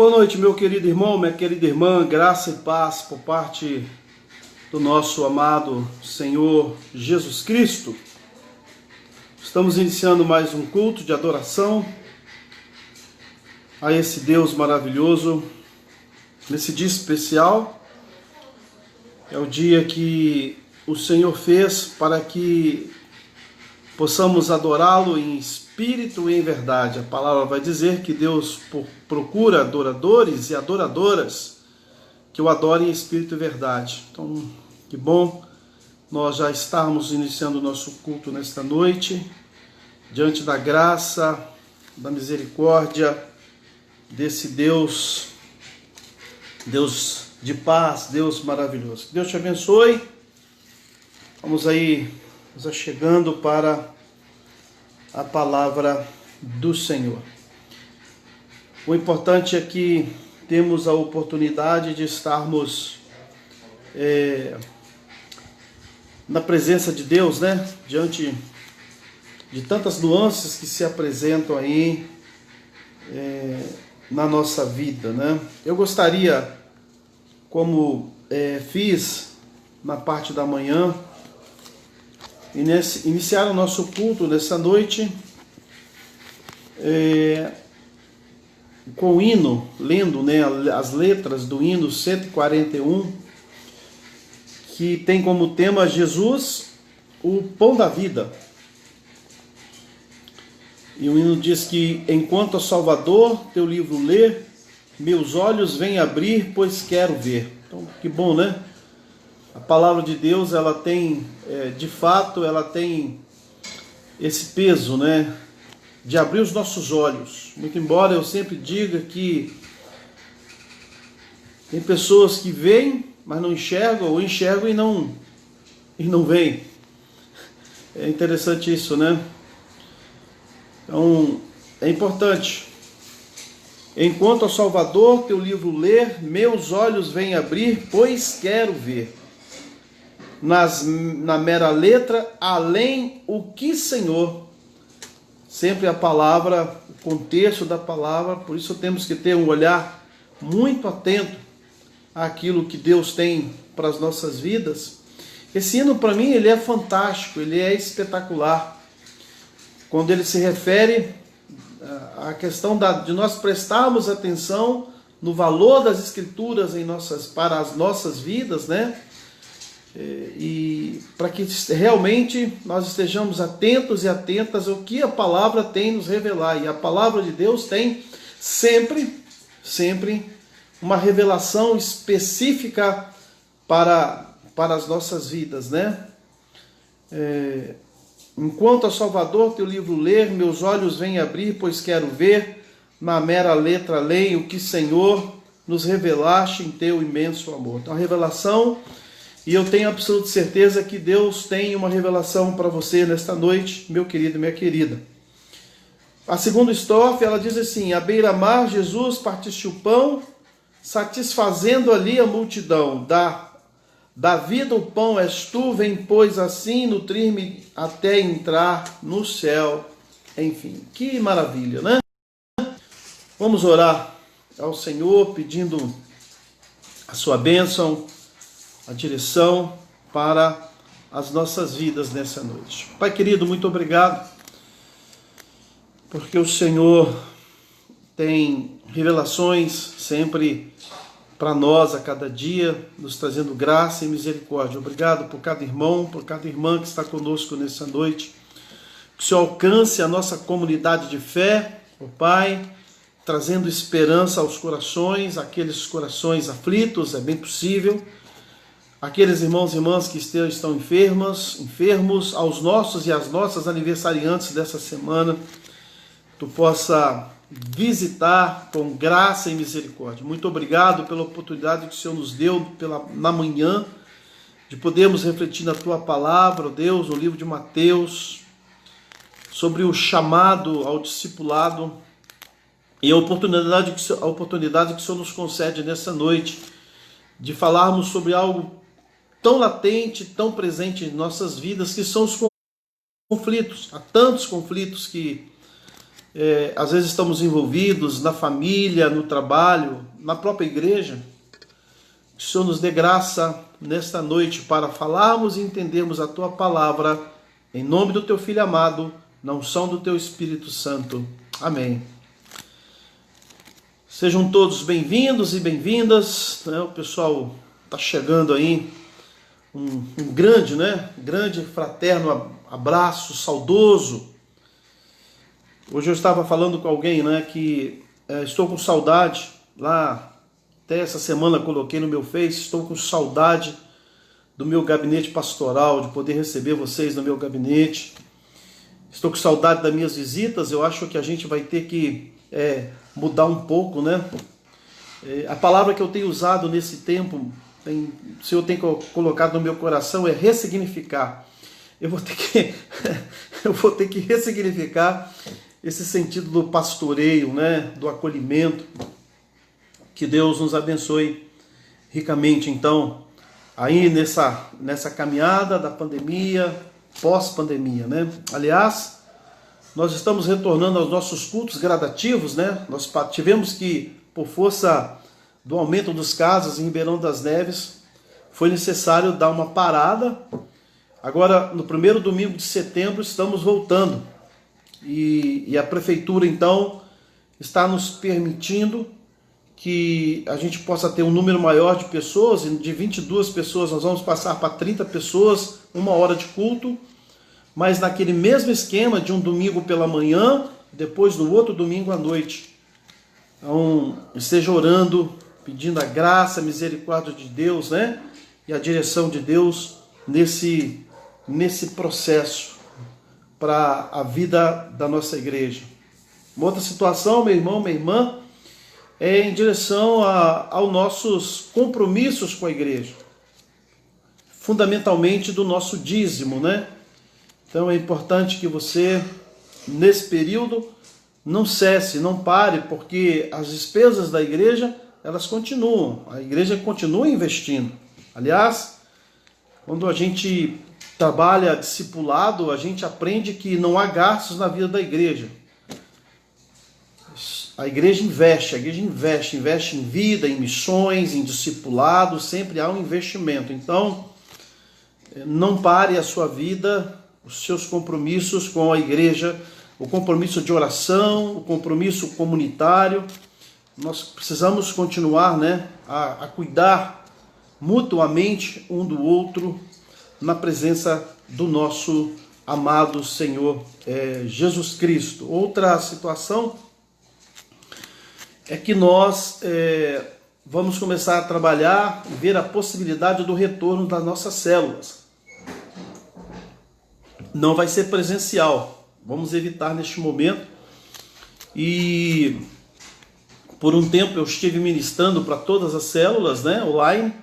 Boa noite, meu querido irmão, minha querida irmã, graça e paz por parte do nosso amado Senhor Jesus Cristo. Estamos iniciando mais um culto de adoração a esse Deus maravilhoso, nesse dia especial. É o dia que o Senhor fez para que possamos adorá-lo em espírito e em verdade. A palavra vai dizer que Deus procura adoradores e adoradoras que o adorem em espírito e verdade. Então, que bom nós já estarmos iniciando o nosso culto nesta noite, diante da graça, da misericórdia desse Deus de paz, Deus maravilhoso. Que Deus te abençoe. Vamos aí, chegando para a palavra do Senhor. O importante é que temos a oportunidade de estarmos na presença de Deus, né? Diante de tantas nuances que se apresentam aí na nossa vida, né? Eu gostaria, como fiz na parte da manhã, iniciar o nosso culto nessa noite com o hino, lendo, né, as letras do hino 141, que tem como tema Jesus, o pão da vida. E o hino diz que: enquanto ao Salvador teu livro ler, meus olhos vêm abrir, pois quero ver. Então, que bom, né? A palavra de Deus, ela tem, de fato, ela tem esse peso, né, de abrir os nossos olhos. Muito embora eu sempre diga que tem pessoas que veem, mas não enxergam, ou enxergam e não veem. É interessante isso, né? Então, é importante. Enquanto ao Salvador teu livro ler, meus olhos vêm abrir, pois quero ver. Na mera letra, além o que, Senhor. Sempre a palavra, o contexto da palavra, por isso temos que ter um olhar muito atento àquilo que Deus tem para as nossas vidas. Esse hino, para mim, ele é fantástico, ele é espetacular. Quando ele se refere à questão de nós prestarmos atenção no valor das Escrituras para as nossas vidas, né? E para que realmente nós estejamos atentos e atentas ao que a palavra tem nos revelar. E a palavra de Deus tem sempre uma revelação específica para as nossas vidas, né? Enquanto ao Salvador teu livro ler, meus olhos vêm abrir, pois quero ver. Na mera letra leio o que, Senhor, nos revelaste em teu imenso amor. Então a revelação. E eu tenho absoluta certeza que Deus tem uma revelação para você nesta noite, meu querido e minha querida. A segunda estrofe, ela diz assim: à beira-mar, Jesus partiste o pão, satisfazendo ali a multidão. Da vida o pão és tu, vem, pois, assim nutrir-me até entrar no céu. Enfim, que maravilha, né? Vamos orar ao Senhor, pedindo a sua bênção, a direção para as nossas vidas nessa noite. Pai querido, muito obrigado, porque o Senhor tem revelações sempre para nós a cada dia, nos trazendo graça e misericórdia. Obrigado por cada irmão, por cada irmã que está conosco nessa noite. Que o Senhor alcance a nossa comunidade de fé, ó Pai, trazendo esperança aos corações, aqueles corações aflitos, é bem possível. Aqueles irmãos e irmãs que estão enfermos, aos nossos e às nossas aniversariantes dessa semana, tu possa visitar com graça e misericórdia. Muito obrigado pela oportunidade que o Senhor nos deu na manhã, de podermos refletir na tua palavra, ó Deus, no livro de Mateus, sobre o chamado ao discipulado e a oportunidade que o Senhor nos concede nessa noite, de falarmos sobre algo tão latente, tão presente em nossas vidas, que são os conflitos. Há tantos conflitos que às vezes estamos envolvidos na família, no trabalho, na própria igreja. Que o Senhor nos dê graça nesta noite para falarmos e entendermos a Tua palavra, em nome do Teu Filho amado, na unção do Teu Espírito Santo. Amém. Sejam todos bem-vindos e bem-vindas. O pessoal está chegando aí. Um grande fraterno abraço, saudoso. Hoje eu estava falando com alguém, que estou com saudade. Lá, até essa semana coloquei no meu Face, estou com saudade do meu gabinete pastoral, de poder receber vocês no meu gabinete. Estou com saudade das minhas visitas. Eu acho que a gente vai ter que mudar um pouco, a palavra que eu tenho usado nesse tempo, o Senhor tem colocado no meu coração, é ressignificar. Eu vou ter que ressignificar esse sentido do pastoreio, do acolhimento. Que Deus nos abençoe ricamente, então, aí nessa caminhada da pandemia, pós-pandemia, Aliás, nós estamos retornando aos nossos cultos gradativos, Nós tivemos que, por força do aumento dos casos em Ribeirão das Neves, foi necessário dar uma parada. Agora, no primeiro domingo de setembro, estamos voltando. E a prefeitura, então, está nos permitindo que a gente possa ter um número maior de pessoas. De 22 pessoas, nós vamos passar para 30 pessoas, 1 hora de culto. Mas naquele mesmo esquema de um domingo pela manhã, depois no outro domingo à noite. Então, esteja orando, pedindo a graça, a misericórdia de Deus, e a direção de Deus nesse processo para a vida da nossa igreja. Uma outra situação, meu irmão, minha irmã, é em direção aos nossos compromissos com a igreja. Fundamentalmente do nosso dízimo, Então é importante que você, nesse período, não cesse, não pare, porque as despesas da igreja, elas continuam. A igreja continua investindo. Aliás, quando a gente trabalha discipulado, a gente aprende que não há gastos na vida da igreja. A igreja investe em vida, em missões, em discipulado, sempre há um investimento. Então, não pare a sua vida, os seus compromissos com a igreja, o compromisso de oração, o compromisso comunitário. Nós precisamos continuar a cuidar mutuamente um do outro na presença do nosso amado Senhor Jesus Cristo. Outra situação é que nós vamos começar a trabalhar e ver a possibilidade do retorno das nossas células. Não vai ser presencial, vamos evitar neste momento. E por um tempo eu estive ministrando para todas as células, online.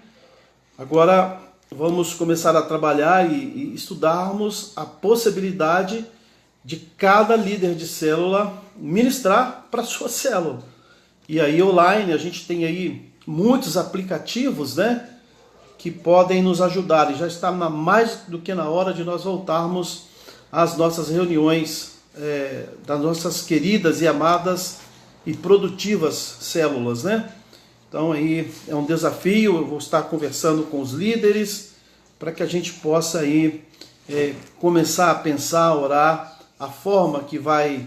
Agora vamos começar a trabalhar e estudarmos a possibilidade de cada líder de célula ministrar para a sua célula. E aí online a gente tem aí muitos aplicativos, que podem nos ajudar, e já está mais do que na hora de nós voltarmos às nossas reuniões das nossas queridas e amadas e produtivas células, Então aí é um desafio. Eu vou estar conversando com os líderes para que a gente possa aí começar a pensar, a orar a forma que vai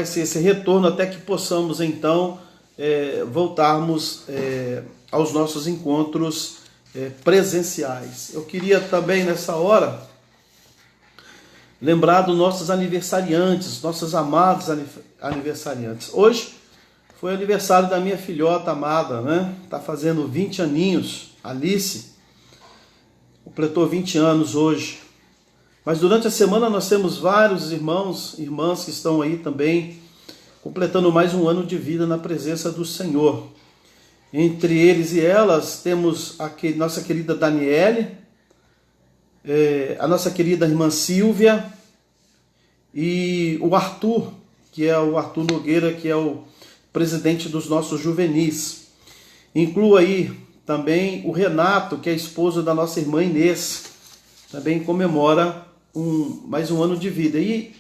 ser esse retorno, até que possamos então voltarmos aos nossos encontros presenciais. Eu queria também nessa hora lembrar dos nossos aniversariantes, nossos amados aniversariantes. Hoje foi aniversário da minha filhota amada, Tá fazendo 20 aninhos, Alice, completou 20 anos hoje. Mas durante a semana nós temos vários irmãos e irmãs que estão aí também completando mais um ano de vida na presença do Senhor. Entre eles e elas temos a nossa querida Daniele, a nossa querida irmã Silvia e o Arthur, que é o Arthur Nogueira, que é o presidente dos nossos juvenis. Inclua aí também o Renato, que é esposo da nossa irmã Inês, também comemora mais um ano de vida. E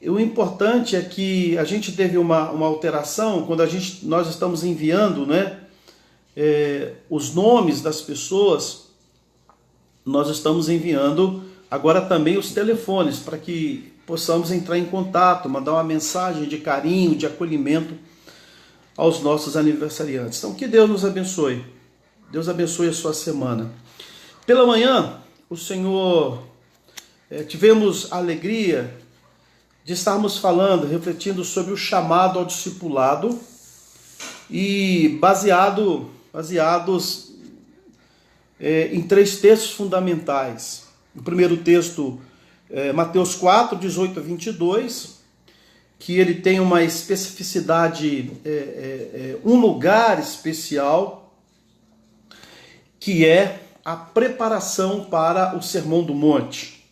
o importante é que a gente teve uma alteração quando nós estamos enviando, né, os nomes das pessoas. Nós estamos enviando agora também os telefones para que possamos entrar em contato, mandar uma mensagem de carinho, de acolhimento aos nossos aniversariantes. Então, que Deus nos abençoe. Deus abençoe a sua semana. Pela manhã, o Senhor, tivemos a alegria de estarmos falando, refletindo sobre o chamado ao discipulado e baseados em 3 textos fundamentais. O primeiro texto, Mateus 4, 18 a 22, que ele tem uma especificidade, um lugar especial, que é a preparação para o Sermão do Monte.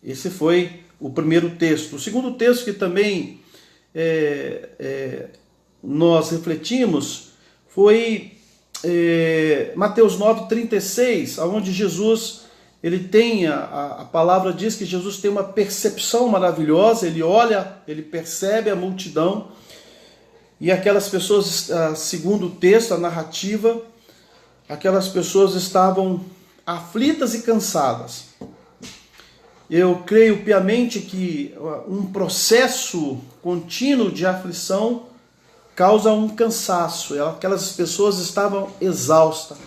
Esse foi o primeiro texto. O segundo texto que também nós refletimos foi Mateus 9:36, onde Jesus, ele tem, a palavra diz que Jesus tem uma percepção maravilhosa, ele olha, ele percebe a multidão, e aquelas pessoas, segundo o texto, a narrativa, aquelas pessoas estavam aflitas e cansadas. Eu creio piamente que um processo contínuo de aflição causa um cansaço. Aquelas pessoas estavam exaustas.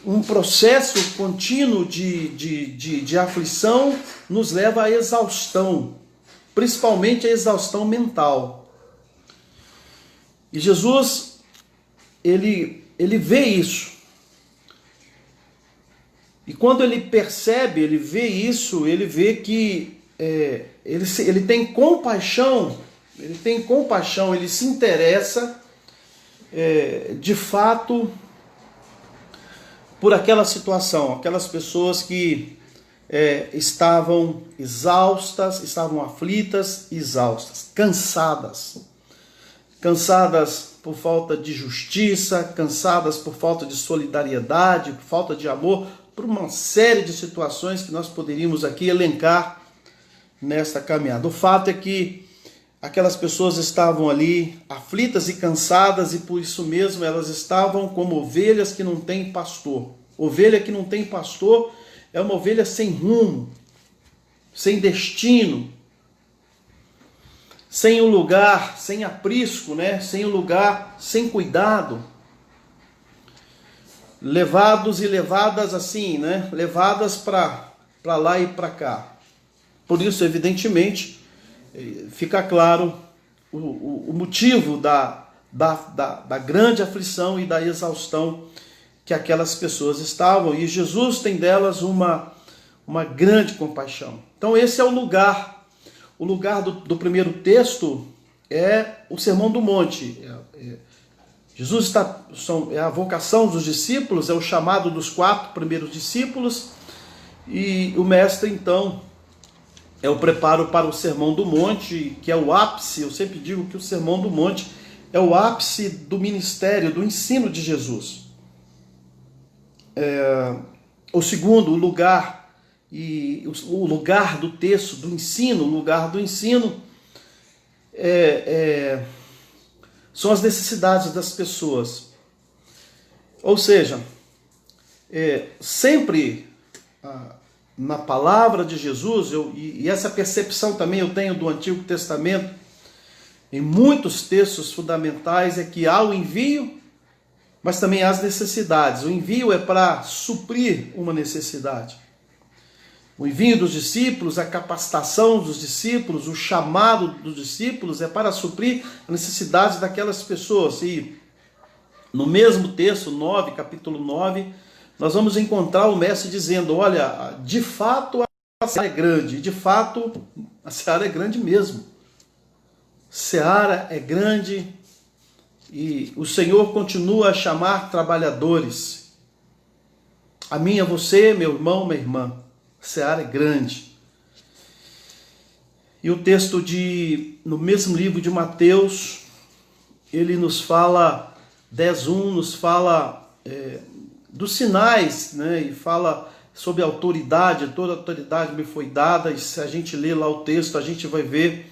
Um processo contínuo de aflição nos leva à exaustão, principalmente à exaustão mental. E Jesus, ele vê isso. E quando ele percebe, ele vê isso, ele vê que ele tem compaixão, ele se interessa de fato por aquela situação, aquelas pessoas que estavam exaustas, estavam aflitas, exaustas, cansadas por falta de justiça, cansadas por falta de solidariedade, por falta de amor, por uma série de situações que nós poderíamos aqui elencar nesta caminhada. O fato é que aquelas pessoas estavam ali aflitas e cansadas, e por isso mesmo elas estavam como ovelhas que não têm pastor. Ovelha que não tem pastor é uma ovelha sem rumo, sem destino, sem um lugar, sem aprisco, né? Sem um lugar, sem cuidado. Levados e levadas assim, né? Levadas para lá e para cá. Por isso, evidentemente, fica claro o motivo da grande aflição e da exaustão que aquelas pessoas estavam. E Jesus tem delas uma grande compaixão. Então esse é o lugar. O lugar do primeiro texto é o Sermão do Monte. Jesus é a vocação dos discípulos, é o chamado dos 4 primeiros discípulos, e o mestre então é o preparo para o Sermão do Monte, que é o ápice. Eu sempre digo que o Sermão do Monte é o ápice do ministério, do ensino de Jesus. O segundo, o lugar do texto, do ensino, o lugar do ensino são as necessidades das pessoas. Ou seja, sempre na palavra de Jesus, e essa percepção também eu tenho do Antigo Testamento, em muitos textos fundamentais, é que há o envio, mas também há as necessidades. O envio é para suprir uma necessidade. O envio dos discípulos, a capacitação dos discípulos, o chamado dos discípulos é para suprir a necessidade daquelas pessoas. E no mesmo texto, capítulo 9, nós vamos encontrar o mestre dizendo: olha, de fato a seara é grande. De fato, a seara é grande mesmo. Seara é grande e o Senhor continua a chamar trabalhadores. A mim, a você, meu irmão, minha irmã. A seara é grande. E o texto no mesmo livro de Mateus, ele nos fala, 10:1, nos fala dos sinais, né? E fala sob autoridade, toda autoridade me foi dada, e se a gente ler lá o texto, a gente vai ver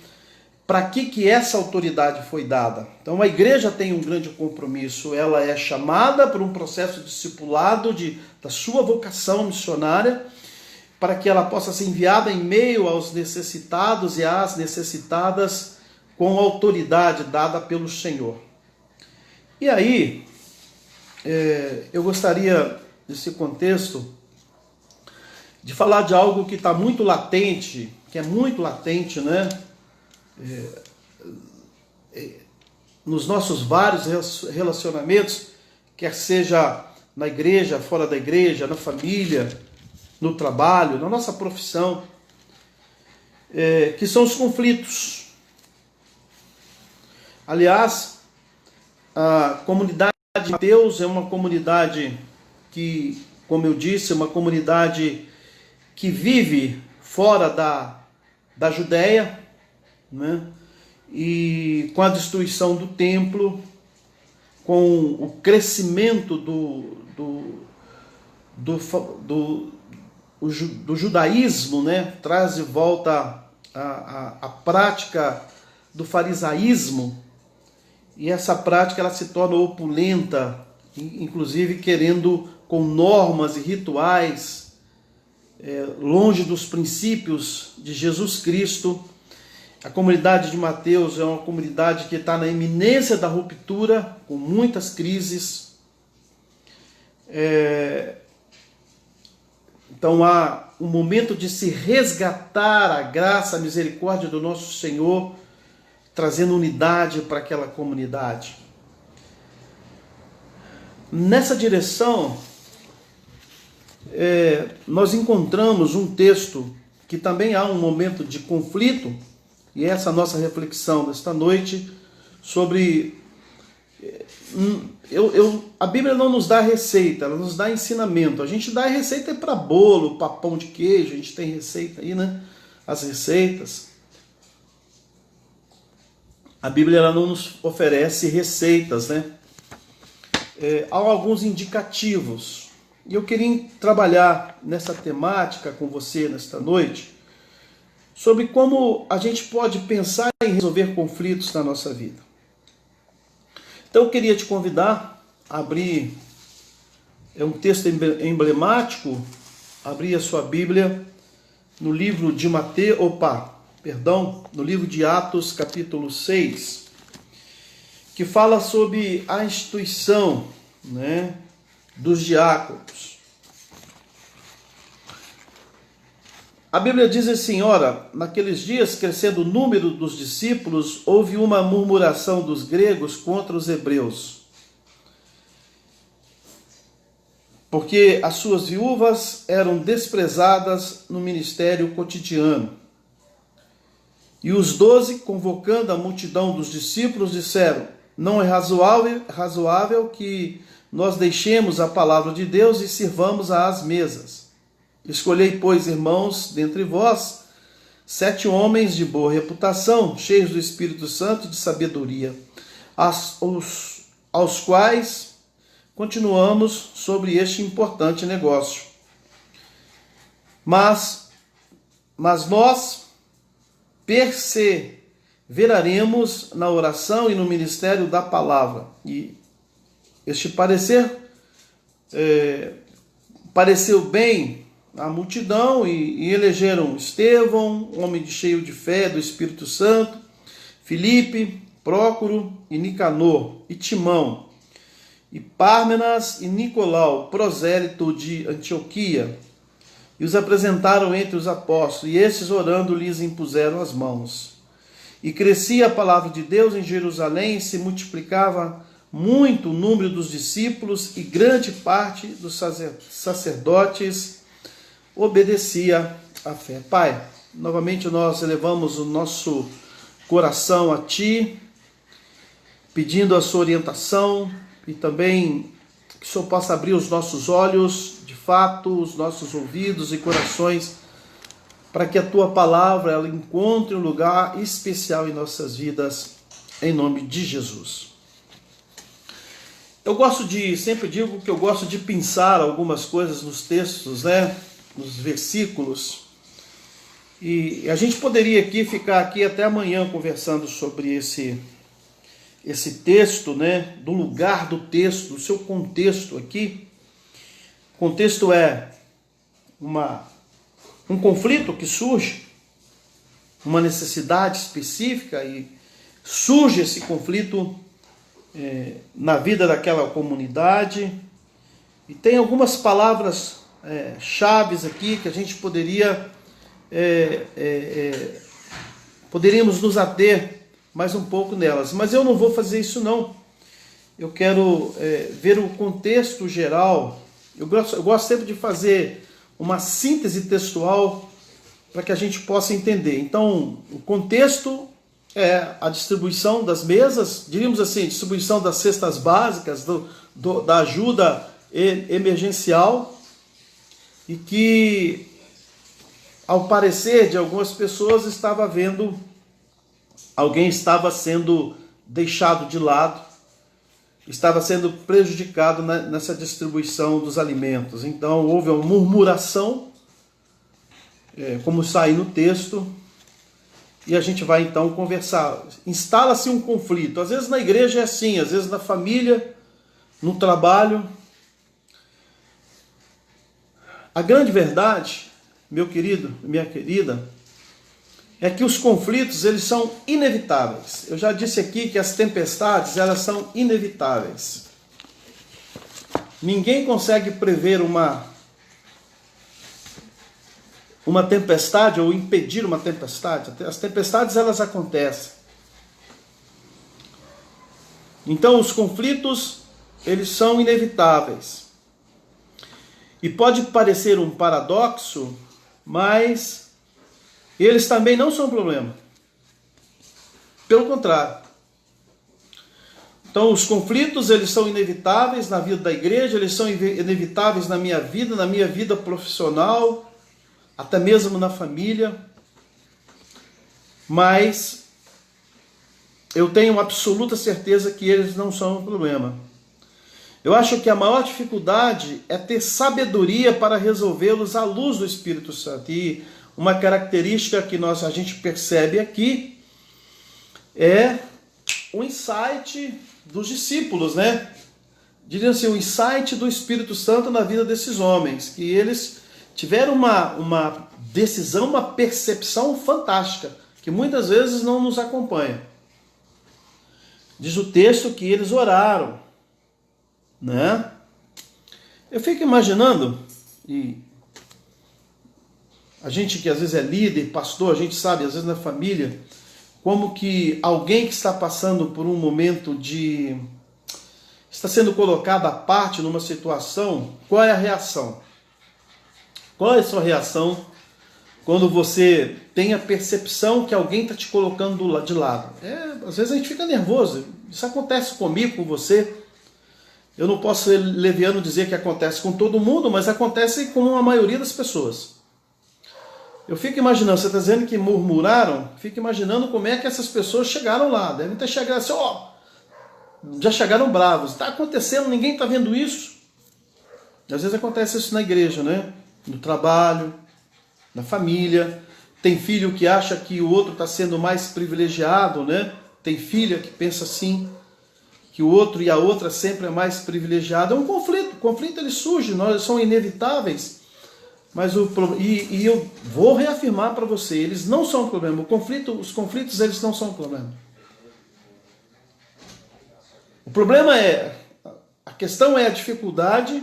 para que essa autoridade foi dada. Então a igreja tem um grande compromisso, ela é chamada para um processo de discipulado da sua vocação missionária, para que ela possa ser enviada em meio aos necessitados e às necessitadas com autoridade dada pelo Senhor. E aí, eu gostaria, nesse contexto, de falar de algo que está muito latente, que é muito latente, né? Nos nossos vários relacionamentos, quer seja na igreja, fora da igreja, na família, no trabalho, na nossa profissão, que são os conflitos. Aliás, a comunidade de Mateus é uma comunidade que, como eu disse, é uma comunidade que vive fora da Judéia, né? E com a destruição do templo, com o crescimento do judaísmo, né? Traz de volta a prática do farisaísmo, e essa prática ela se torna opulenta, inclusive querendo com normas e rituais, longe dos princípios de Jesus Cristo. A comunidade de Mateus é uma comunidade que está na iminência da ruptura, com muitas crises. Então há um momento de se resgatar a graça, a misericórdia do nosso Senhor, trazendo unidade para aquela comunidade. Nessa direção, nós encontramos um texto que também há um momento de conflito, e essa é a nossa reflexão desta noite, sobre... a Bíblia não nos dá receita, ela nos dá ensinamento. A gente dá receita para bolo, para pão de queijo, a gente tem receita aí, né? As receitas. A Bíblia ela não nos oferece receitas, né? Há alguns indicativos. E eu queria trabalhar nessa temática com você nesta noite, sobre como a gente pode pensar em resolver conflitos na nossa vida. Então eu queria te convidar a abrir, um texto emblemático, abrir a sua Bíblia no livro de no livro de Atos, capítulo 6, que fala sobre a instituição, né, dos diáconos. A Bíblia diz assim: ora, naqueles dias, crescendo o número dos discípulos, houve uma murmuração dos gregos contra os hebreus, porque as suas viúvas eram desprezadas no ministério cotidiano. E os 12, convocando a multidão dos discípulos, disseram: não é razoável que nós deixemos a palavra de Deus e sirvamos às mesas. Escolhei, pois, irmãos, dentre vós, 7 homens de boa reputação, cheios do Espírito Santo e de sabedoria, aos quais continuamos sobre este importante negócio. Mas nós perseveraremos na oração e no ministério da palavra. E este parecer pareceu bem à multidão, e elegeram Estevão, homem cheio de fé do Espírito Santo, Filipe, Prócoro e Nicanor, e Timão, e Pármenas e Nicolau, prosélito de Antioquia, e os apresentaram entre os apóstolos, e estes, orando, lhes impuseram as mãos. E crescia a palavra de Deus em Jerusalém, e se multiplicava muito o número dos discípulos, e grande parte dos sacerdotes obedecia à fé. Pai, novamente nós elevamos o nosso coração a Ti, pedindo a Sua orientação, e também que o Senhor possa abrir os nossos olhos, de fato, os nossos ouvidos e corações, para que a Tua palavra ela encontre um lugar especial em nossas vidas, em nome de Jesus. Sempre digo que eu gosto de pensar algumas coisas nos textos, né? nos versículos. E a gente poderia ficar aqui até amanhã conversando sobre esse texto, né? Do lugar do texto, do seu contexto aqui. O contexto é um conflito que surge, uma necessidade específica, e surge esse conflito na vida daquela comunidade. E tem algumas palavras chaves aqui que a gente poderíamos nos ater mais um pouco nelas. Mas eu não vou fazer isso não. Eu quero ver o contexto geral. Eu gosto sempre de fazer uma síntese textual para que a gente possa entender. Então, o contexto é a distribuição das mesas, diríamos assim, distribuição das cestas básicas, da ajuda emergencial, e que, ao parecer de algumas pessoas, alguém estava sendo deixado de lado, estava sendo prejudicado nessa distribuição dos alimentos. Então houve uma murmuração, como está aí no texto, e a gente vai então conversar. Instala-se um conflito, às vezes na igreja é assim, às vezes na família, no trabalho. A grande verdade, meu querido, minha querida, é que os conflitos, eles são inevitáveis. Eu já disse aqui que as tempestades, elas são inevitáveis. Ninguém consegue prever uma tempestade ou impedir uma tempestade. As tempestades, elas acontecem. Então, os conflitos, eles são inevitáveis. E pode parecer um paradoxo, mas eles também não são um problema. Pelo contrário. Então, os conflitos, eles são inevitáveis na vida da igreja, eles são inevitáveis na minha vida profissional, até mesmo na família. Mas eu tenho absoluta certeza que eles não são um problema. Eu acho que a maior dificuldade é ter sabedoria para resolvê-los à luz do Espírito Santo. E uma característica que a gente percebe aqui é o insight dos discípulos, né? Diria assim, o insight do Espírito Santo na vida desses homens, que eles tiveram uma decisão, uma percepção fantástica, que muitas vezes não nos acompanha. Diz o texto que eles oraram, né? Eu fico imaginando, e a gente que às vezes é líder, pastor, a gente sabe, às vezes na família, como que alguém que está passando por um momento está sendo colocado à parte numa situação, qual é a reação? Qual é a sua reação quando você tem a percepção que alguém está te colocando de lado? Às vezes a gente fica nervoso, isso acontece comigo, com você. Eu não posso ser leviano dizer que acontece com todo mundo, mas acontece com a maioria das pessoas. Eu fico imaginando, você está dizendo que murmuraram, fico imaginando como é que essas pessoas chegaram lá. Devem ter chegado assim, já chegaram bravos. Está acontecendo, ninguém está vendo isso. Às vezes acontece isso na igreja, né? No trabalho, na família. Tem filho que acha que o outro está sendo mais privilegiado, né? Tem filha que pensa assim, que o outro e a outra sempre é mais privilegiado. É um conflito. O conflito ele surge, são inevitáveis. Mas eu vou reafirmar para você, eles não são um problema. Os conflitos eles não são um problema. O problema a questão é a dificuldade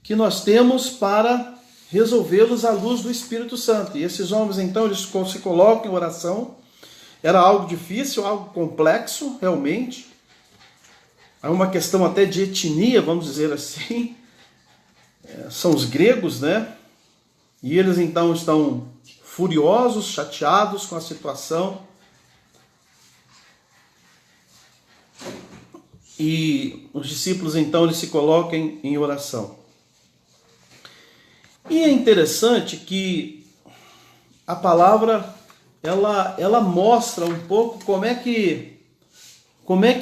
que nós temos para resolvê-los à luz do Espírito Santo. E esses homens então eles se colocam em oração. Era algo difícil, algo complexo, realmente. É uma questão até de etnia, vamos dizer assim. São os gregos, né? E eles então estão furiosos, chateados com a situação. E os discípulos então eles se colocam em oração. E é interessante que a palavra ela mostra um pouco como é que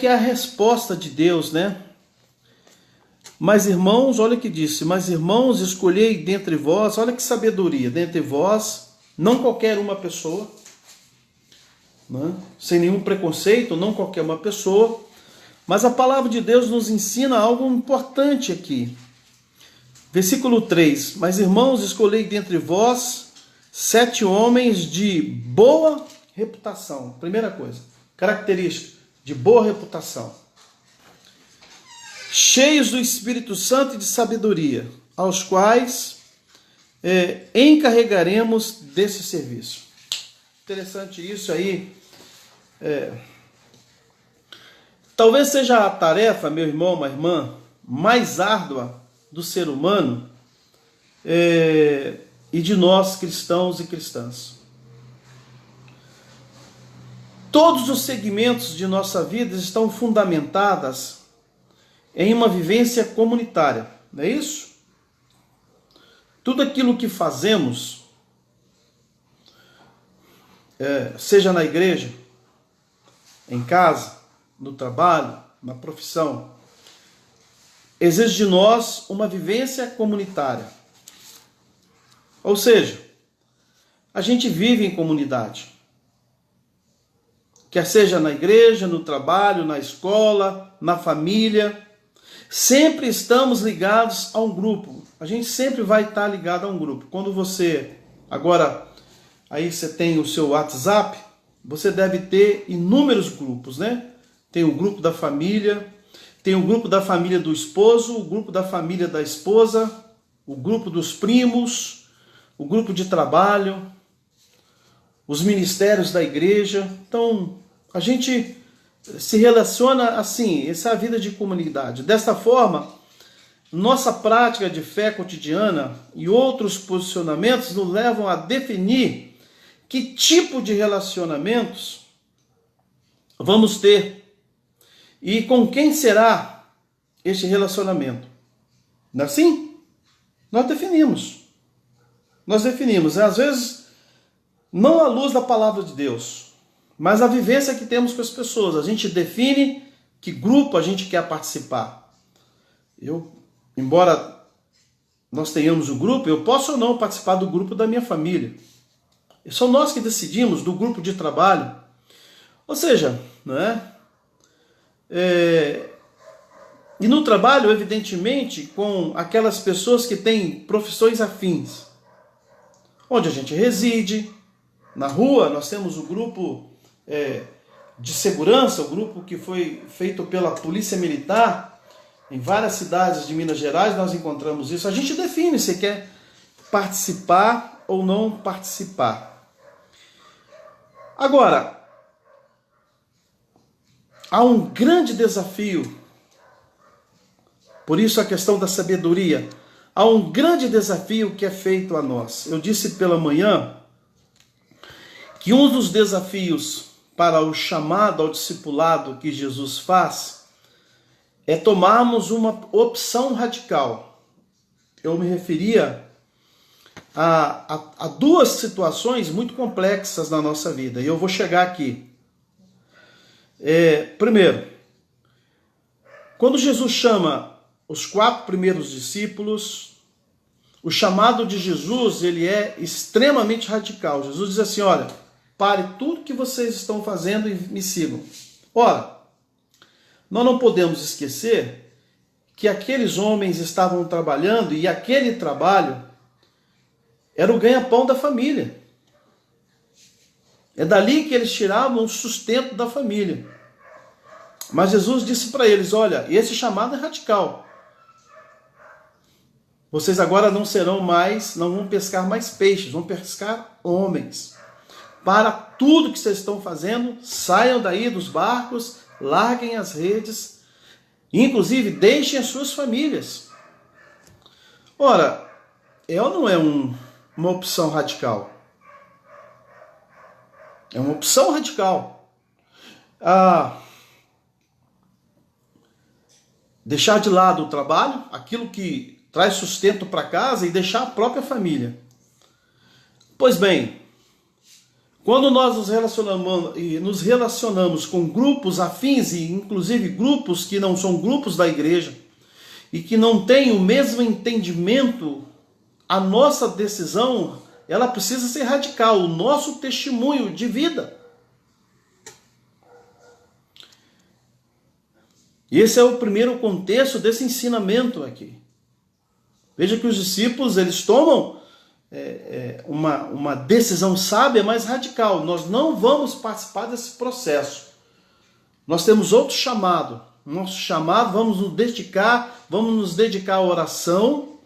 é a resposta de Deus, né? Mas irmãos, olha o que disse, mas irmãos, escolhei dentre vós, olha que sabedoria, dentre vós, não qualquer uma pessoa, né? Sem nenhum preconceito, não qualquer uma pessoa, mas a palavra de Deus nos ensina algo importante aqui. Versículo 3, mas irmãos, escolhei dentre vós 7 homens de boa reputação. Primeira coisa, característica de boa reputação. Cheios do Espírito Santo e de sabedoria, aos quais encarregaremos desse serviço. Interessante isso aí. Talvez seja a tarefa, meu irmão, minha irmã, mais árdua do ser humano e de nós cristãos e cristãs. Todos os segmentos de nossa vida estão fundamentados em uma vivência comunitária, não é isso? Tudo aquilo que fazemos, seja na igreja, em casa, no trabalho, na profissão, exige de nós uma vivência comunitária. Ou seja, a gente vive em comunidade. Quer seja na igreja, no trabalho, na escola, na família, sempre estamos ligados a um grupo. A gente sempre vai estar ligado a um grupo. Quando você, agora, aí você tem o seu WhatsApp, você deve ter inúmeros grupos, né? Tem o grupo da família, tem o grupo da família do esposo, o grupo da família da esposa, o grupo dos primos, o grupo de trabalho, os ministérios da igreja. Então, a gente se relaciona assim, essa é a vida de comunidade. Desta forma, nossa prática de fé cotidiana e outros posicionamentos nos levam a definir que tipo de relacionamentos vamos ter e com quem será este relacionamento. Não é assim? Nós definimos. Às vezes, não à luz da palavra de Deus, mas a vivência que temos com as pessoas. A gente define que grupo a gente quer participar. Embora nós tenhamos um grupo, eu posso ou não participar do grupo da minha família. E são nós que decidimos do grupo de trabalho. Ou seja, não é? E no trabalho, evidentemente, com aquelas pessoas que têm profissões afins. Onde a gente reside, na rua, nós temos o grupo de segurança, o grupo que foi feito pela Polícia Militar. Em várias cidades de Minas Gerais nós encontramos isso. A gente define se quer participar ou não participar. Agora, há um grande desafio, por isso a questão da sabedoria, há um grande desafio que é feito a nós. Eu disse pela manhã que um dos desafios para o chamado ao discipulado que Jesus faz é tomarmos uma opção radical. Eu me referia a duas situações muito complexas na nossa vida, e eu vou chegar aqui. Primeiro, quando Jesus chama os 4 primeiros discípulos, o chamado de Jesus ele é extremamente radical. Jesus diz assim: olha, pare tudo que vocês estão fazendo e me sigam. Ora, nós não podemos esquecer que aqueles homens estavam trabalhando e aquele trabalho era o ganha-pão da família. É dali que eles tiravam o sustento da família. Mas Jesus disse para eles: olha, esse chamado é radical. Vocês agora não vão pescar mais peixes, vão pescar homens. Para tudo que vocês estão fazendo, saiam daí dos barcos, larguem as redes, inclusive deixem as suas famílias. Ora, é ou não é uma opção radical? É uma opção radical. Deixar de lado o trabalho, aquilo que traz sustento para casa, e deixar a própria família. Pois bem, quando nós nos relacionamos com grupos afins, e inclusive grupos que não são grupos da igreja, e que não tem o mesmo entendimento, a nossa decisão, ela precisa ser radical, o nosso testemunho de vida. E esse é o primeiro contexto desse ensinamento aqui. Veja que os discípulos, eles tomam uma decisão sábia, mas radical. Nós não vamos participar desse processo. Nós temos outro chamado. Nosso chamado, vamos nos dedicar à oração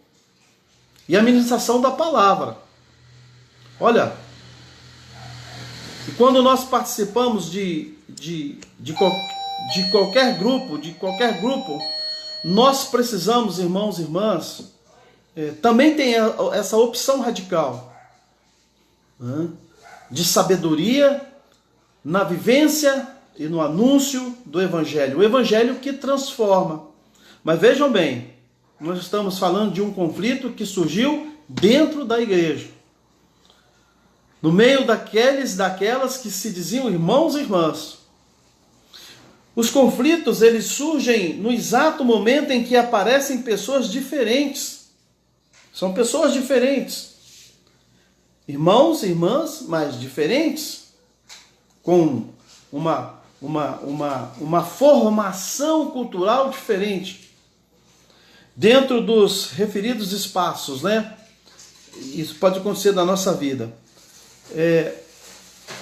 e à ministração da palavra. Olha, e quando nós participamos de qualquer grupo, nós precisamos, irmãos e irmãs, também tem essa opção radical, né, de sabedoria na vivência e no anúncio do Evangelho. O Evangelho que transforma. Mas vejam bem, nós estamos falando de um conflito que surgiu dentro da igreja. No meio daquelas que se diziam irmãos e irmãs. Os conflitos, eles surgem no exato momento em que aparecem pessoas diferentes. São pessoas diferentes. Irmãos e irmãs, mas diferentes. Com uma formação cultural diferente. Dentro dos referidos espaços, né? Isso pode acontecer na nossa vida.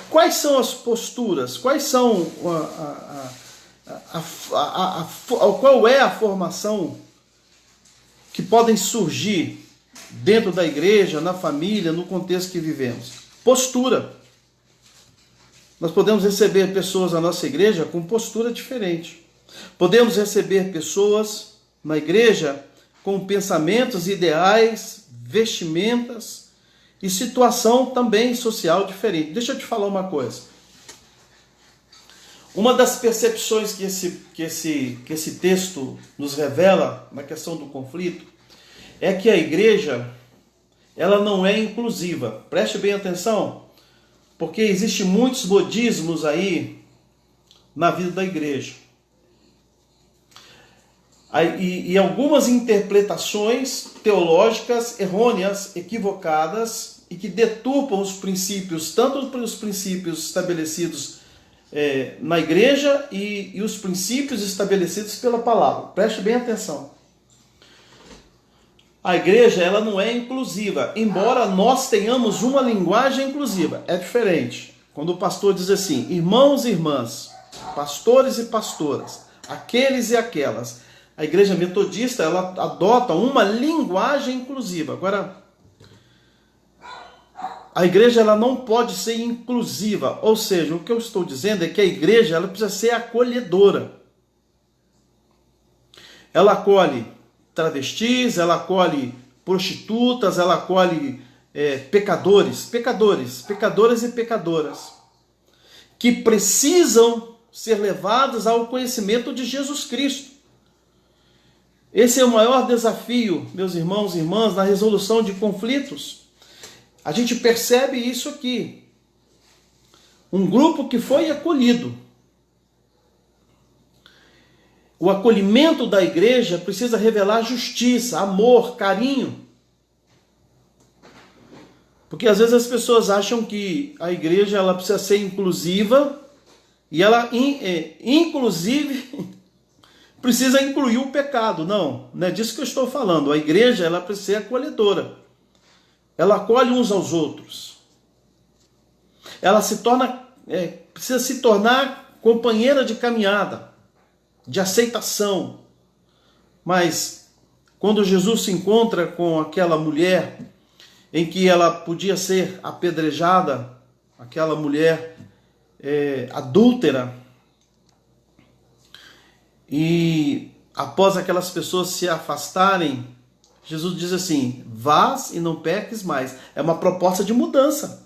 Quais são as posturas? Quais são qual é a formação que podem surgir dentro da igreja, na família, no contexto que vivemos? Postura. Nós podemos receber pessoas na nossa igreja com postura diferente. Podemos receber pessoas na igreja com pensamentos, ideais, vestimentas e situação também social diferente. Deixa eu te falar uma coisa. Uma das percepções que esse texto nos revela na questão do conflito é que a igreja, ela não é inclusiva. Preste bem atenção, porque existem muitos modismos aí na vida da igreja. E algumas interpretações teológicas errôneas, equivocadas, e que deturpam os princípios, tanto os princípios estabelecidos na igreja e os princípios estabelecidos pela palavra. Preste bem atenção. A igreja, ela não é inclusiva, embora nós tenhamos uma linguagem inclusiva. É diferente. Quando o pastor diz assim, irmãos e irmãs, pastores e pastoras, aqueles e aquelas, a igreja metodista, ela adota uma linguagem inclusiva. Agora, a igreja, ela não pode ser inclusiva, ou seja, o que eu estou dizendo é que a igreja, ela precisa ser acolhedora. Ela acolhe travestis, ela acolhe prostitutas, ela acolhe pecadoras e pecadoras, que precisam ser levados ao conhecimento de Jesus Cristo. Esse é o maior desafio, meus irmãos e irmãs, na resolução de conflitos. A gente percebe isso aqui. Um grupo que foi acolhido. O acolhimento da igreja precisa revelar justiça, amor, carinho. Porque às vezes as pessoas acham que a igreja ela precisa ser inclusiva e ela, inclusive, precisa incluir o pecado. Não é disso que eu estou falando. A igreja ela precisa ser acolhedora. Ela acolhe uns aos outros. Ela precisa se tornar companheira de caminhada, de aceitação. Mas quando Jesus se encontra com aquela mulher em que ela podia ser apedrejada, aquela mulher adúltera, e após aquelas pessoas se afastarem, Jesus diz assim, vás e não peques mais. É uma proposta de mudança.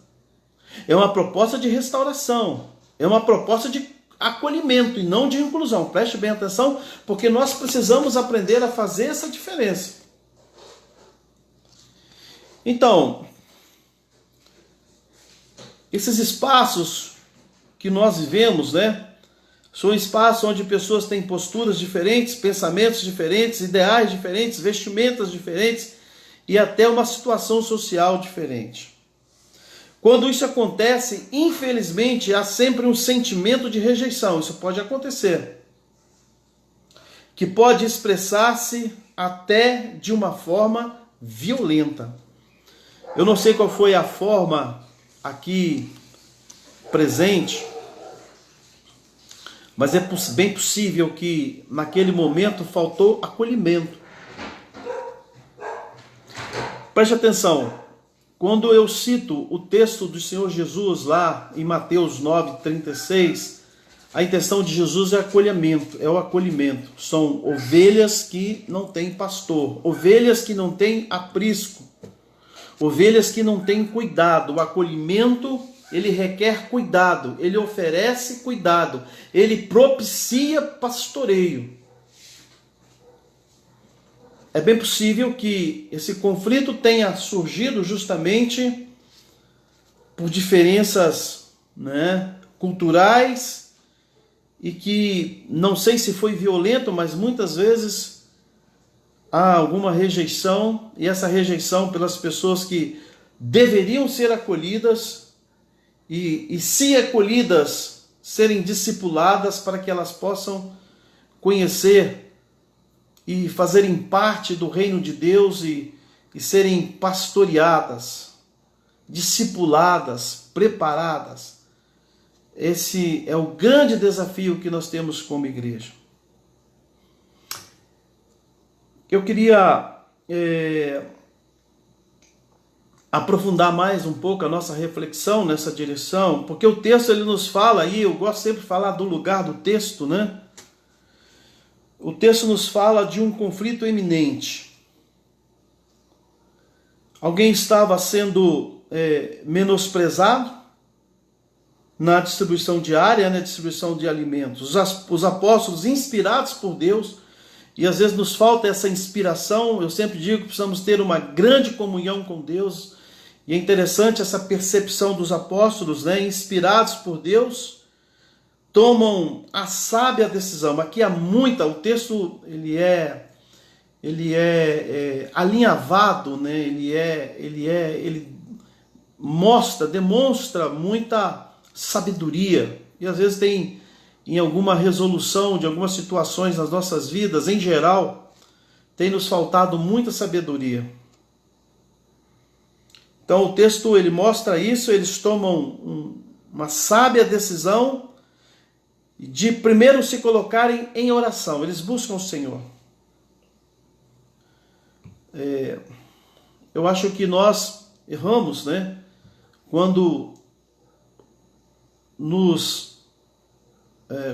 É uma proposta de restauração. É uma proposta de acolhimento e não de inclusão. Preste bem atenção, porque nós precisamos aprender a fazer essa diferença. Então, esses espaços que nós vivemos, né, Sou um espaço onde pessoas têm posturas diferentes, pensamentos diferentes, ideais diferentes, vestimentas diferentes e até uma situação social diferente. Quando isso acontece, infelizmente, há sempre um sentimento de rejeição. Isso pode acontecer, que pode expressar-se até de uma forma violenta. Eu não sei qual foi a forma aqui presente, mas é bem possível que naquele momento faltou acolhimento. Preste atenção, quando eu cito o texto do Senhor Jesus lá em Mateus 9:36, a intenção de Jesus é acolhimento, é o acolhimento. São ovelhas que não têm pastor, ovelhas que não têm aprisco, ovelhas que não têm cuidado. O acolhimento, ele requer cuidado, ele oferece cuidado, ele propicia pastoreio. É bem possível que esse conflito tenha surgido justamente por diferenças, culturais, e que não sei se foi violento, mas muitas vezes há alguma rejeição, e essa rejeição pelas pessoas que deveriam ser acolhidas, e se acolhidas, serem discipuladas para que elas possam conhecer e fazerem parte do reino de Deus e serem pastoreadas, discipuladas, preparadas. Esse é o grande desafio que nós temos como igreja. Eu queria aprofundar mais um pouco a nossa reflexão nessa direção, porque o texto ele nos fala aí, eu gosto sempre de falar do lugar do texto, O texto nos fala de um conflito iminente. Alguém estava sendo menosprezado na distribuição diária, na distribuição de alimentos. Os apóstolos, inspirados por Deus, e às vezes nos falta essa inspiração, eu sempre digo que precisamos ter uma grande comunhão com Deus, e é interessante essa percepção dos apóstolos, inspirados por Deus, tomam a sábia decisão. Aqui há o texto ele é alinhavado, ele demonstra muita sabedoria, e às vezes tem em alguma resolução de algumas situações nas nossas vidas, em geral, tem nos faltado muita sabedoria. Então o texto ele mostra isso, eles tomam uma sábia decisão de primeiro se colocarem em oração. Eles buscam o Senhor. Eu acho que nós erramos,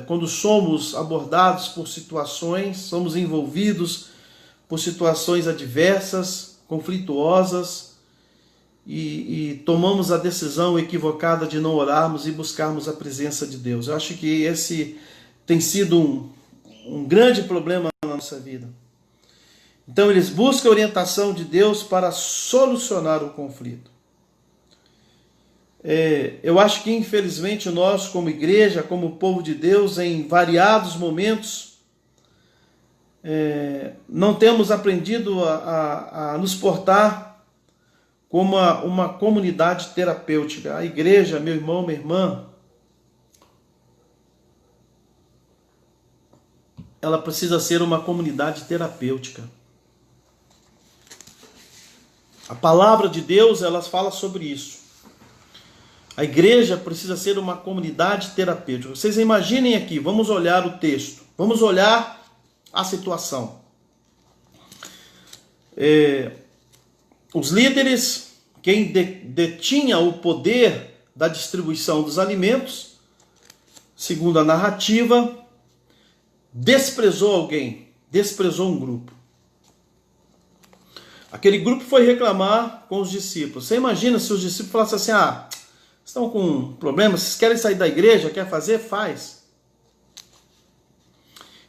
quando somos abordados por situações, somos envolvidos por situações adversas, conflituosas, e tomamos a decisão equivocada de não orarmos e buscarmos a presença de Deus. Eu acho que esse tem sido um grande problema na nossa vida. Então eles buscam a orientação de Deus para solucionar o conflito. Eu acho que infelizmente nós como igreja, como povo de Deus, em variados momentos, não temos aprendido a nos portar como uma comunidade terapêutica. A igreja, meu irmão, minha irmã, ela precisa ser uma comunidade terapêutica. A palavra de Deus, ela fala sobre isso. A igreja precisa ser uma comunidade terapêutica. Vocês imaginem aqui, vamos olhar o texto, vamos olhar a situação. Os líderes, quem detinha o poder da distribuição dos alimentos, segundo a narrativa, desprezou alguém, desprezou um grupo. Aquele grupo foi reclamar com os discípulos. Você imagina se os discípulos falassem assim, estão com um problema, vocês querem sair da igreja, quer fazer? Faz.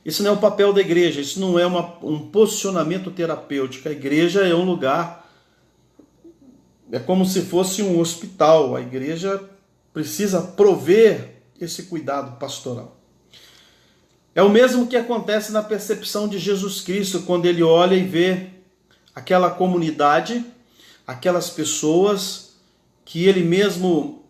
Isso não é o papel da igreja, isso não é um posicionamento terapêutico. A igreja é um lugar, é como se fosse um hospital. A igreja precisa prover esse cuidado pastoral. É o mesmo que acontece na percepção de Jesus Cristo, quando ele olha e vê aquela comunidade, aquelas pessoas que ele mesmo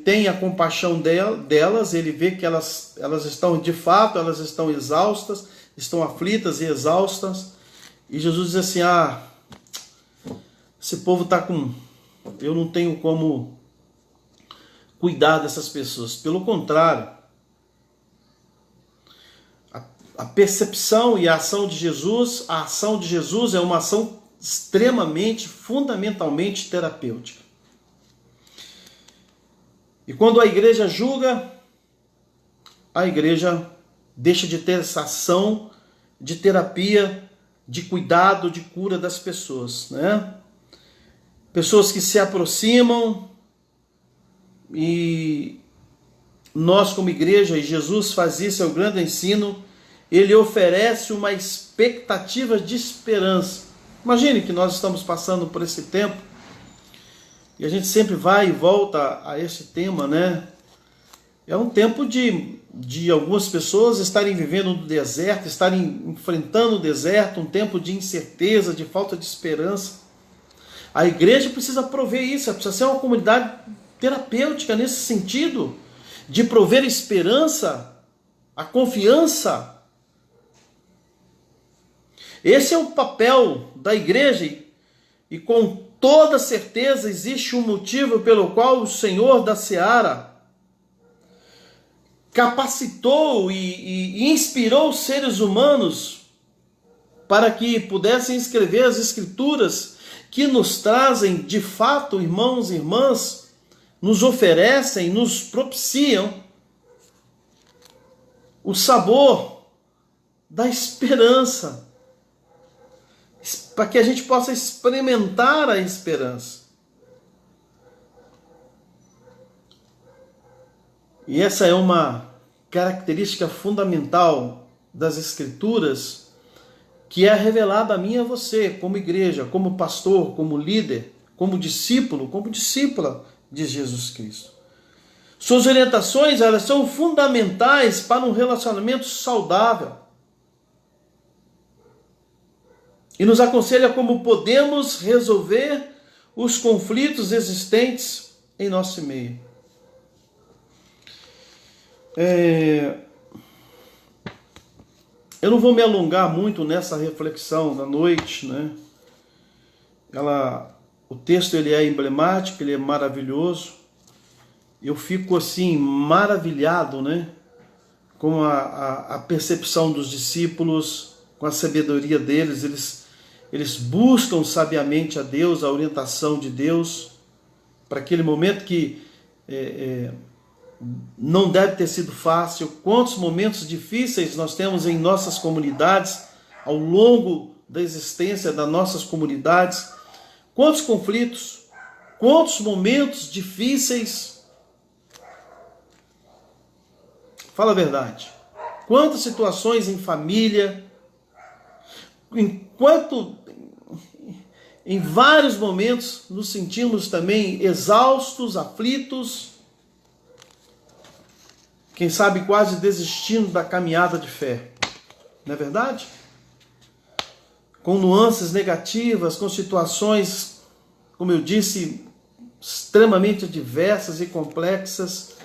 tem a compaixão delas, ele vê que elas estão, de fato, elas estão exaustas, estão aflitas e exaustas, e Jesus diz assim: esse povo está com... eu não tenho como cuidar dessas pessoas. Pelo contrário, a percepção e a ação de Jesus é uma ação extremamente, fundamentalmente terapêutica. E quando a igreja julga, a igreja deixa de ter essa ação de terapia, de cuidado, de cura das pessoas, né? Pessoas que se aproximam, e nós como igreja, e Jesus faz isso, é o grande ensino, ele oferece uma expectativa de esperança. Imagine que nós estamos passando por esse tempo, e a gente sempre vai e volta a esse tema, né? É um tempo de algumas pessoas estarem vivendo no deserto, estarem enfrentando o deserto, um tempo de incerteza, de falta de esperança. A igreja precisa prover isso, precisa ser uma comunidade terapêutica nesse sentido, de prover esperança, a confiança. Esse é o papel da igreja, e com toda certeza existe um motivo pelo qual o Senhor da Seara capacitou e inspirou os seres humanos para que pudessem escrever as Escrituras, que nos trazem, de fato, irmãos e irmãs, nos oferecem, nos propiciam o sabor da esperança, para que a gente possa experimentar a esperança. E essa é uma característica fundamental das Escrituras, que é revelada a mim e a você, como igreja, como pastor, como líder, como discípulo, como discípula de Jesus Cristo. Suas orientações, elas são fundamentais para um relacionamento saudável. E nos aconselha como podemos resolver os conflitos existentes em nosso meio. Eu não vou me alongar muito nessa reflexão da noite, né? O texto ele é emblemático, ele é maravilhoso. Eu fico assim maravilhado, né? Com a percepção dos discípulos, com a sabedoria deles. Eles buscam sabiamente a Deus, a orientação de Deus, para aquele momento que não deve ter sido fácil. Quantos momentos difíceis nós temos em nossas comunidades, ao longo da existência das nossas comunidades. Quantos conflitos, quantos momentos difíceis. Fala a verdade. Quantas situações em família, enquanto em vários momentos nos sentimos também exaustos, aflitos, quem sabe quase desistindo da caminhada de fé. Não é verdade? Com nuances negativas, com situações, como eu disse, extremamente diversas e complexas,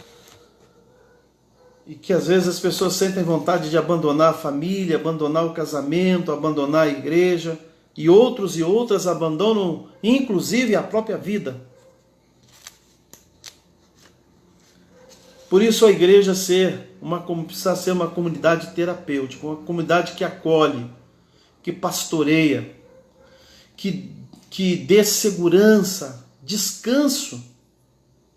e que às vezes as pessoas sentem vontade de abandonar a família, abandonar o casamento, abandonar a igreja, e outros e outras abandonam inclusive a própria vida. Por isso a igreja precisa ser uma comunidade terapêutica, uma comunidade que acolhe, que pastoreia, que dê segurança, descanso.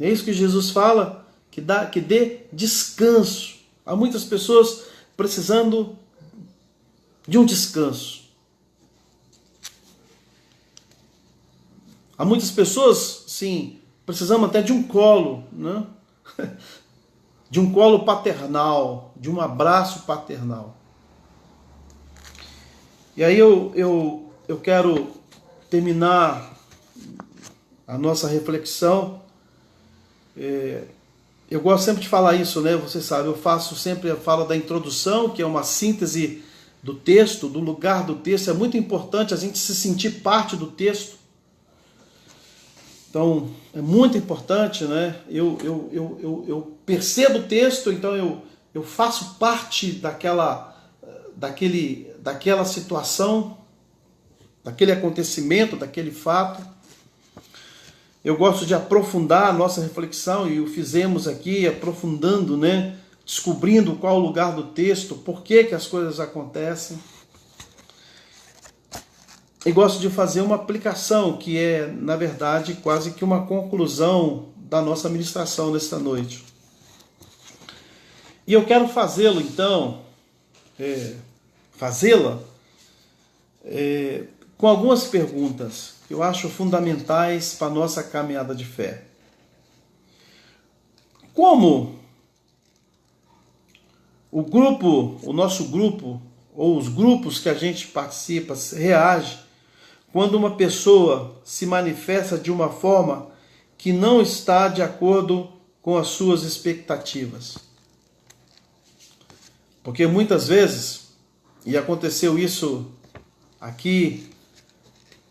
É isso que Jesus fala, que dê descanso. Há muitas pessoas precisando de um descanso. Há muitas pessoas, sim, precisando até de um colo, né? De um colo paternal, de um abraço paternal. E aí eu quero terminar a nossa reflexão Eu gosto sempre de falar isso, né? Você sabe, eu falo da introdução, que é uma síntese do texto, do lugar do texto. É muito importante a gente se sentir parte do texto. Então, é muito importante, né? Eu percebo o texto, então eu faço parte daquela situação, daquele acontecimento, daquele fato. Eu gosto de aprofundar a nossa reflexão, e o fizemos aqui, aprofundando, né? Descobrindo qual o lugar do texto, por que as coisas acontecem. E gosto de fazer uma aplicação, que é, na verdade, quase que uma conclusão da nossa ministração nesta noite. E eu quero fazê-lo, então, com algumas perguntas que eu acho fundamentais para a nossa caminhada de fé. Como o nosso grupo, ou os grupos que a gente participa, reage quando uma pessoa se manifesta de uma forma que não está de acordo com as suas expectativas? Porque muitas vezes, e aconteceu isso aqui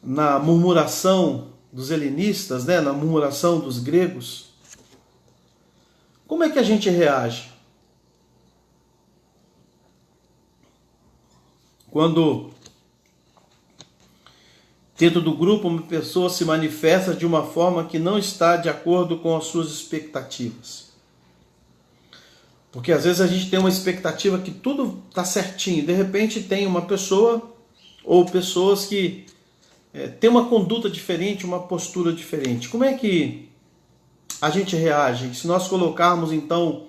na murmuração dos helenistas, né, na murmuração dos gregos, como é que a gente reage? Quando dentro do grupo uma pessoa se manifesta de uma forma que não está de acordo com as suas expectativas. Porque às vezes a gente tem uma expectativa que tudo está certinho, de repente tem uma pessoa ou pessoas que têm uma conduta diferente, uma postura diferente. Como é que a gente reage? Se nós colocarmos então,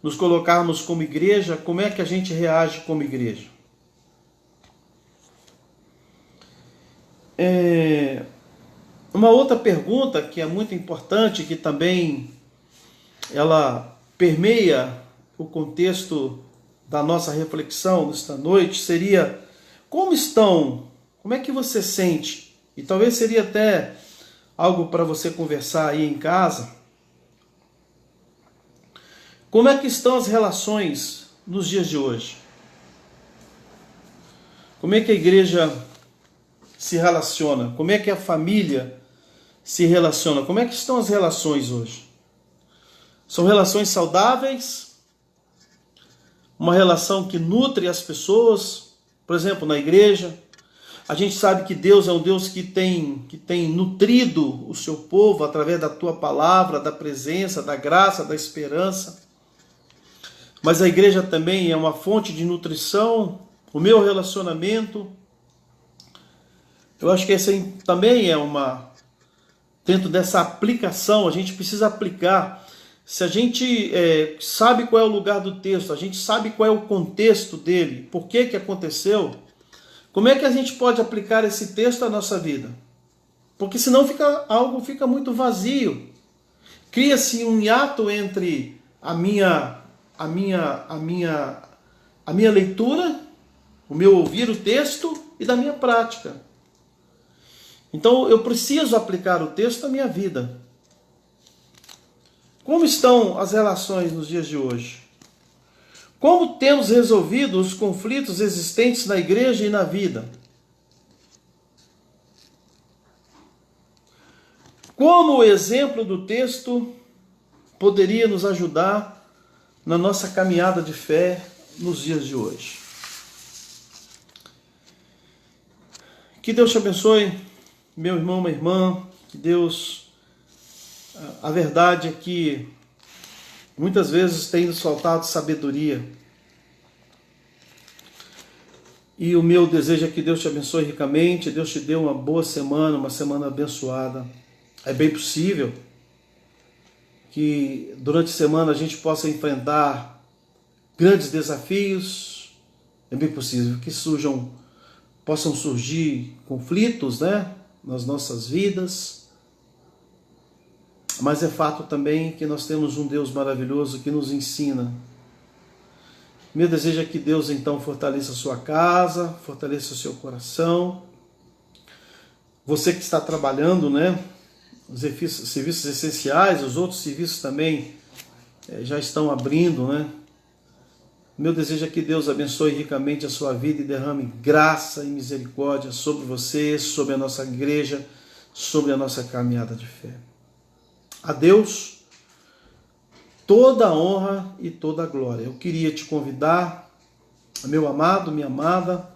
nos colocarmos como igreja, como é que a gente reage como igreja? Uma outra pergunta que é muito importante, que também ela permeia o contexto da nossa reflexão nesta noite, seria: como é que você sente? E talvez seria até algo para você conversar aí em casa. Como é que estão as relações nos dias de hoje? Como é que a igreja se relaciona? Como é que a família se relaciona? Como é que estão as relações hoje? São relações saudáveis? Uma relação que nutre as pessoas? Por exemplo, na igreja, a gente sabe que Deus é um Deus que tem nutrido o seu povo através da tua palavra, da presença, da graça, da esperança. Mas a igreja também é uma fonte de nutrição. O meu relacionamento, eu acho que esse também é dentro dessa aplicação, a gente precisa aplicar. Se a gente sabe qual é o lugar do texto, a gente sabe qual é o contexto dele, por que aconteceu, como é que a gente pode aplicar esse texto à nossa vida? Porque senão algo fica muito vazio. Cria-se um hiato entre a minha leitura, o meu ouvir o texto e da minha prática. Então eu preciso aplicar o texto à minha vida. Como estão as relações nos dias de hoje? Como temos resolvido os conflitos existentes na igreja e na vida? Como o exemplo do texto poderia nos ajudar na nossa caminhada de fé nos dias de hoje? Que Deus te abençoe, meu irmão, minha irmã. Que Deus... A verdade é que muitas vezes tem nos faltado sabedoria. E o meu desejo é que Deus te abençoe ricamente, Deus te dê uma boa semana, uma semana abençoada. É bem possível que durante a semana a gente possa enfrentar grandes desafios. É bem possível que possam surgir conflitos, né, nas nossas vidas. Mas é fato também que nós temos um Deus maravilhoso que nos ensina. Meu desejo é que Deus então fortaleça a sua casa, fortaleça o seu coração. Você que está trabalhando, né, os serviços essenciais, os outros serviços também já estão abrindo, né? Meu desejo é que Deus abençoe ricamente a sua vida e derrame graça e misericórdia sobre você, sobre a nossa igreja, sobre a nossa caminhada de fé. A Deus toda a honra e toda a glória. Eu queria te convidar, meu amado, minha amada,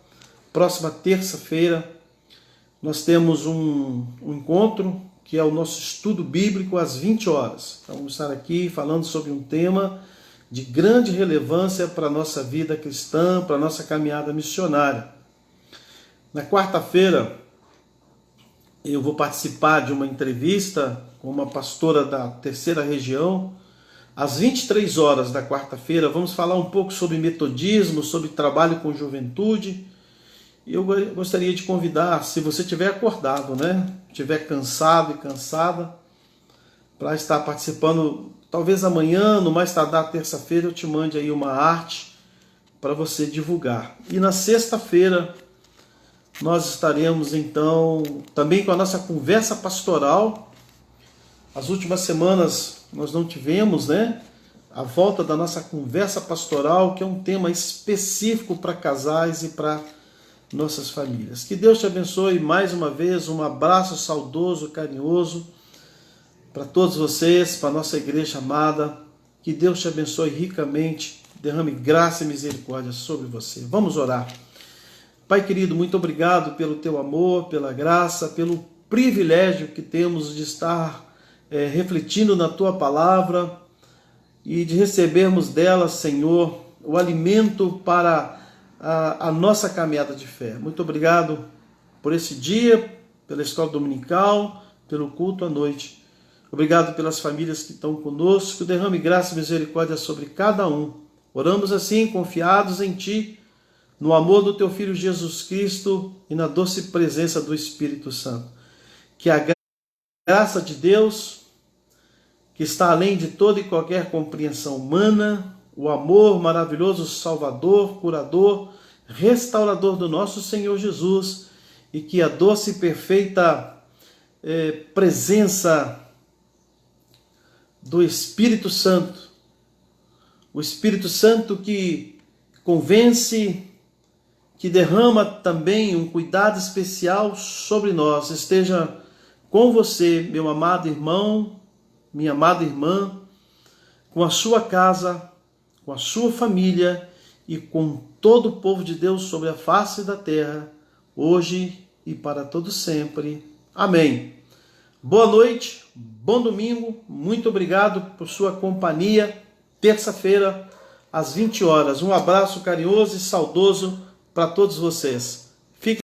próxima terça-feira nós temos um encontro que é o nosso estudo bíblico às 20 horas. Então, vamos estar aqui falando sobre um tema de grande relevância para a nossa vida cristã, para a nossa caminhada missionária. Na quarta-feira, eu vou participar de uma entrevista com uma pastora da terceira região. Às 23 horas da quarta-feira, vamos falar um pouco sobre metodismo, sobre trabalho com juventude. E eu gostaria de convidar, se você estiver acordado, né? Estiver cansado e cansada, para estar participando. Talvez amanhã, no mais tardar terça-feira, eu te mande aí uma arte para você divulgar. E na sexta-feira, nós estaremos então também com a nossa conversa pastoral. As últimas semanas nós não tivemos, né? A volta da nossa conversa pastoral, que é um tema específico para casais e para nossas famílias. Que Deus te abençoe mais uma vez, um abraço saudoso, carinhoso para todos vocês, para a nossa igreja amada. Que Deus te abençoe ricamente, derrame graça e misericórdia sobre você. Vamos orar. Pai querido, muito obrigado pelo teu amor, pela graça, pelo privilégio que temos de estar refletindo na tua palavra e de recebermos dela, Senhor, o alimento para a nossa caminhada de fé. Muito obrigado por esse dia, pela escola dominical, pelo culto à noite. Obrigado pelas famílias que estão conosco. Derrame graça e misericórdia sobre cada um. Oramos assim, confiados em Ti, no amor do Teu Filho Jesus Cristo e na doce presença do Espírito Santo. Que a graça de Deus, que está além de toda e qualquer compreensão humana, o amor maravilhoso, salvador, curador, restaurador do nosso Senhor Jesus, e que a doce e perfeita presença do Espírito Santo, o Espírito Santo que convence, que derrama também um cuidado especial sobre nós, esteja com você, meu amado irmão, minha amada irmã, com a sua casa, com a sua família e com todo o povo de Deus sobre a face da terra, hoje e para todo sempre. Amém. Boa noite, bom domingo, muito obrigado por sua companhia. Terça-feira, às 20 horas. Um abraço carinhoso e saudoso para todos vocês.